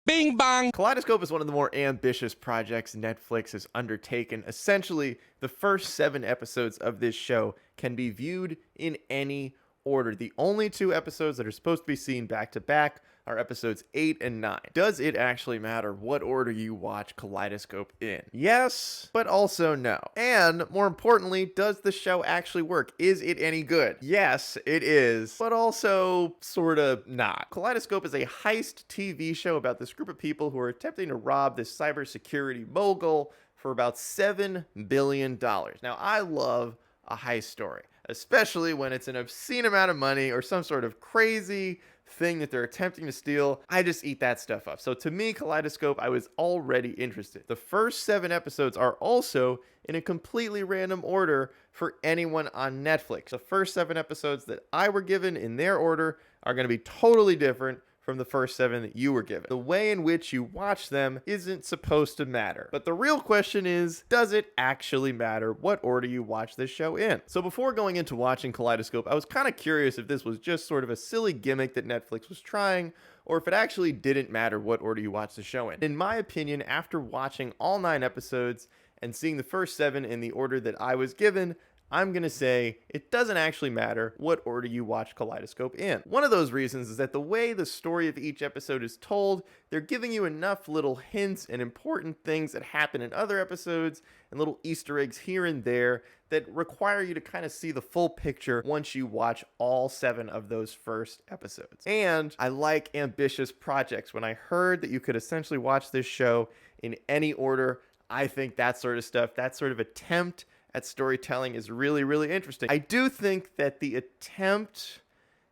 Bing bong. Kaleidoscope is one of the more ambitious projects Netflix has undertaken. Essentially, the first 7 episodes of this show can be viewed in any order. The only 2 episodes that are supposed to be seen back to back are episodes 8 and 9. Does it actually matter what order you watch Kaleidoscope in? Yes, but also no. And more importantly, does the show actually work? Is it any good? Yes, it is, but also sort of not. Kaleidoscope is a heist TV show about this group of people who are attempting to rob this cybersecurity mogul for about $7 billion. Now, I love a heist story, especially when it's an obscene amount of money or some sort of crazy thing that they're attempting to steal. I just eat that stuff up. So to me, Kaleidoscope, I was already interested. The first 7 episodes are also in a completely random order for anyone on Netflix. The first 7 episodes that I were given in their order are going to be totally different from the first 7 that you were given. The way in which you watch them isn't supposed to matter. But the real question is, does it actually matter what order you watch this show in? So before going into watching Kaleidoscope, I was kind of curious if this was just sort of a silly gimmick that Netflix was trying, or if it actually didn't matter what order you watch the show in. In my opinion, after watching all 9 episodes and seeing the first 7 in the order that I was given, I'm going to say it doesn't actually matter what order you watch Kaleidoscope in. One of those reasons is that the way the story of each episode is told, they're giving you enough little hints and important things that happen in other episodes and little Easter eggs here and there that require you to kind of see the full picture once you watch all 7 of those first episodes. And I like ambitious projects. When I heard that you could essentially watch this show in any order, I think that sort of stuff, that sort of attempt at storytelling is really, really interesting. I do think that the attempt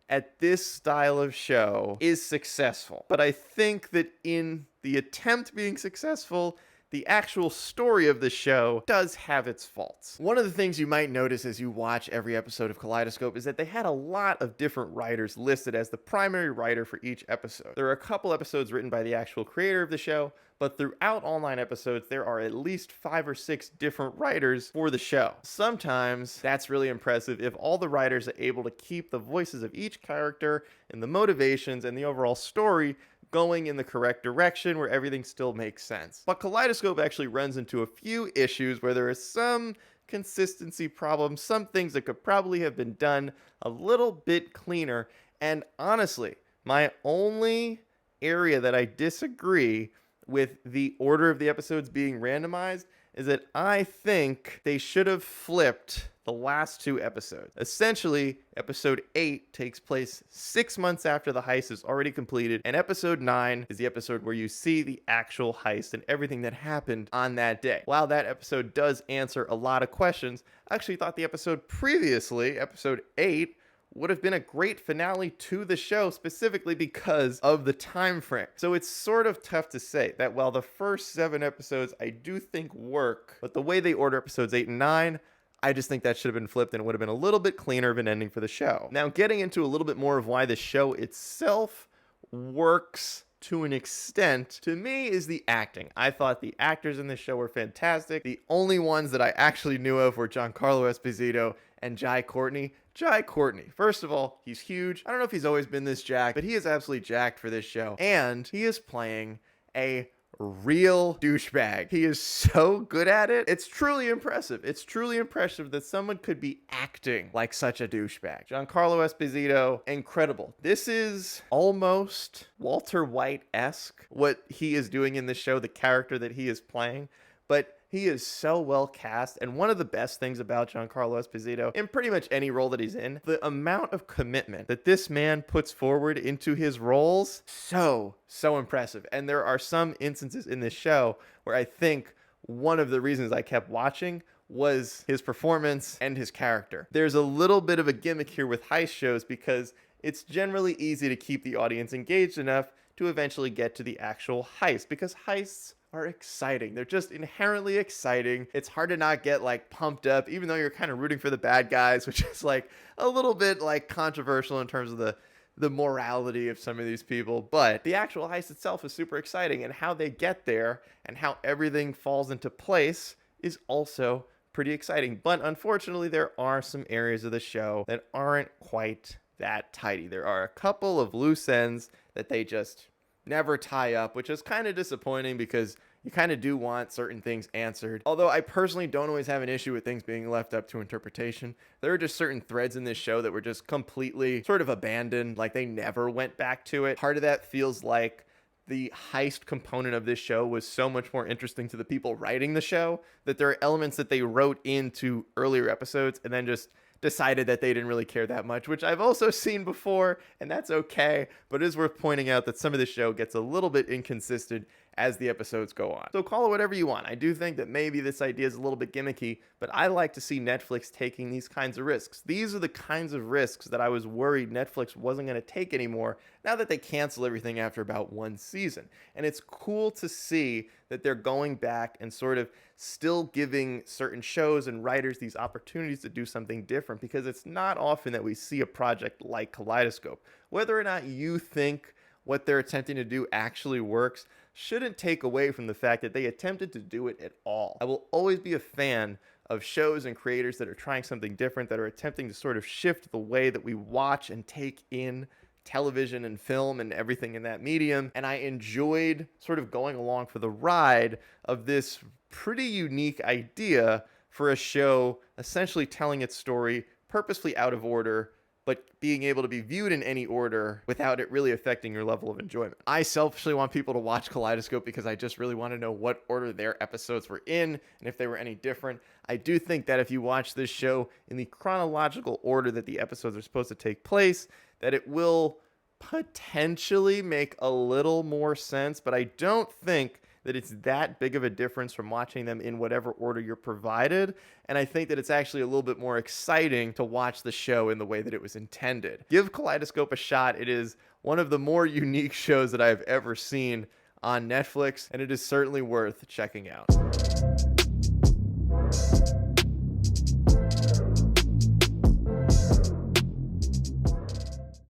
at this style of show is successful, but I think that in the attempt being successful, the actual story of the show does have its faults. One of the things you might notice as you watch every episode of Kaleidoscope is that they had a lot of different writers listed as the primary writer for each episode. There are a couple episodes written by the actual creator of the show, but throughout all 9 episodes, there are at least 5 or 6 different writers for the show. Sometimes that's really impressive if all the writers are able to keep the voices of each character and the motivations and the overall story going in the correct direction where everything still makes sense. But Kaleidoscope actually runs into a few issues where there is some consistency problems, some things that could probably have been done a little bit cleaner. And honestly, my only area that I disagree with the order of the episodes being randomized is that I think they should have flipped the last 2 episodes. Essentially, episode 8 takes place 6 months after the heist is already completed, and episode 9 is the episode where you see the actual heist and everything that happened on that day. While that episode does answer a lot of questions, I actually thought the episode previously, episode 8, would have been a great finale to the show, specifically because of the time frame. So it's sort of tough to say that while the first 7 episodes I do think work, but the way they order episodes 8 and 9, I just think that should have been flipped and it would have been a little bit cleaner of an ending for the show. Now, getting into a little bit more of why the show itself works to an extent, to me, is the acting. I thought the actors in this show were fantastic. The only ones that I actually knew of were Giancarlo Esposito and Jai Courtney. Jai Courtney, first of all, he's huge. I don't know if he's always been this jacked, but he is absolutely jacked for this show. And he is playing a real douchebag. He is so good at it. It's truly impressive. It's truly impressive that someone could be acting like such a douchebag. Giancarlo Esposito, incredible. This is almost Walter White-esque, what he is doing in this show, the character that he is playing. But he is so well cast, and one of the best things about Giancarlo Esposito, in pretty much any role that he's in, the amount of commitment that this man puts forward into his roles, so impressive. And there are some instances in this show where I think one of the reasons I kept watching was his performance and his character. There's a little bit of a gimmick here with heist shows because it's generally easy to keep the audience engaged enough to eventually get to the actual heist, because heists are exciting. They're just inherently exciting. It's hard to not get like pumped up, even though you're kind of rooting for the bad guys, which is like a little bit like controversial in terms of the morality of some of these people. But the actual heist itself is super exciting, and how they get there and how everything falls into place is also pretty exciting. But unfortunately, there are some areas of the show that aren't quite that tidy. There are a couple of loose ends that they just never tie up, which is kind of disappointing because you kind of do want certain things answered. Although I personally don't always have an issue with things being left up to interpretation. There are just certain threads in this show that were just completely sort of abandoned, like they never went back to it. Part of that feels like the heist component of this show was so much more interesting to the people writing the show that there are elements that they wrote into earlier episodes and then just decided that they didn't really care that much, which I've also seen before, and that's okay. But it is worth pointing out that some of the show gets a little bit inconsistent as the episodes go on. So call it whatever you want. I do think that maybe this idea is a little bit gimmicky, but I like to see Netflix taking these kinds of risks. These are the kinds of risks that I was worried Netflix wasn't going to take anymore now that they cancel everything after about one season. And it's cool to see that they're going back and sort of still giving certain shows and writers these opportunities to do something different, because it's not often that we see a project like Kaleidoscope. Whether or not you think what they're attempting to do actually works shouldn't take away from the fact that they attempted to do it at all. I will always be a fan of shows and creators that are trying something different, that are attempting to sort of shift the way that we watch and take in television and film and everything in that medium. And I enjoyed sort of going along for the ride of this pretty unique idea for a show essentially telling its story purposefully out of order, but being able to be viewed in any order without it really affecting your level of enjoyment. I selfishly want people to watch Kaleidoscope because I just really want to know what order their episodes were in and if they were any different. I do think that if you watch this show in the chronological order that the episodes are supposed to take place, that it will potentially make a little more sense, but I don't think that it's that big of a difference from watching them in whatever order you're provided. And I think that it's actually a little bit more exciting to watch the show in the way that it was intended. Give Kaleidoscope a shot. It is one of the more unique shows that I've ever seen on Netflix, and it is certainly worth checking out.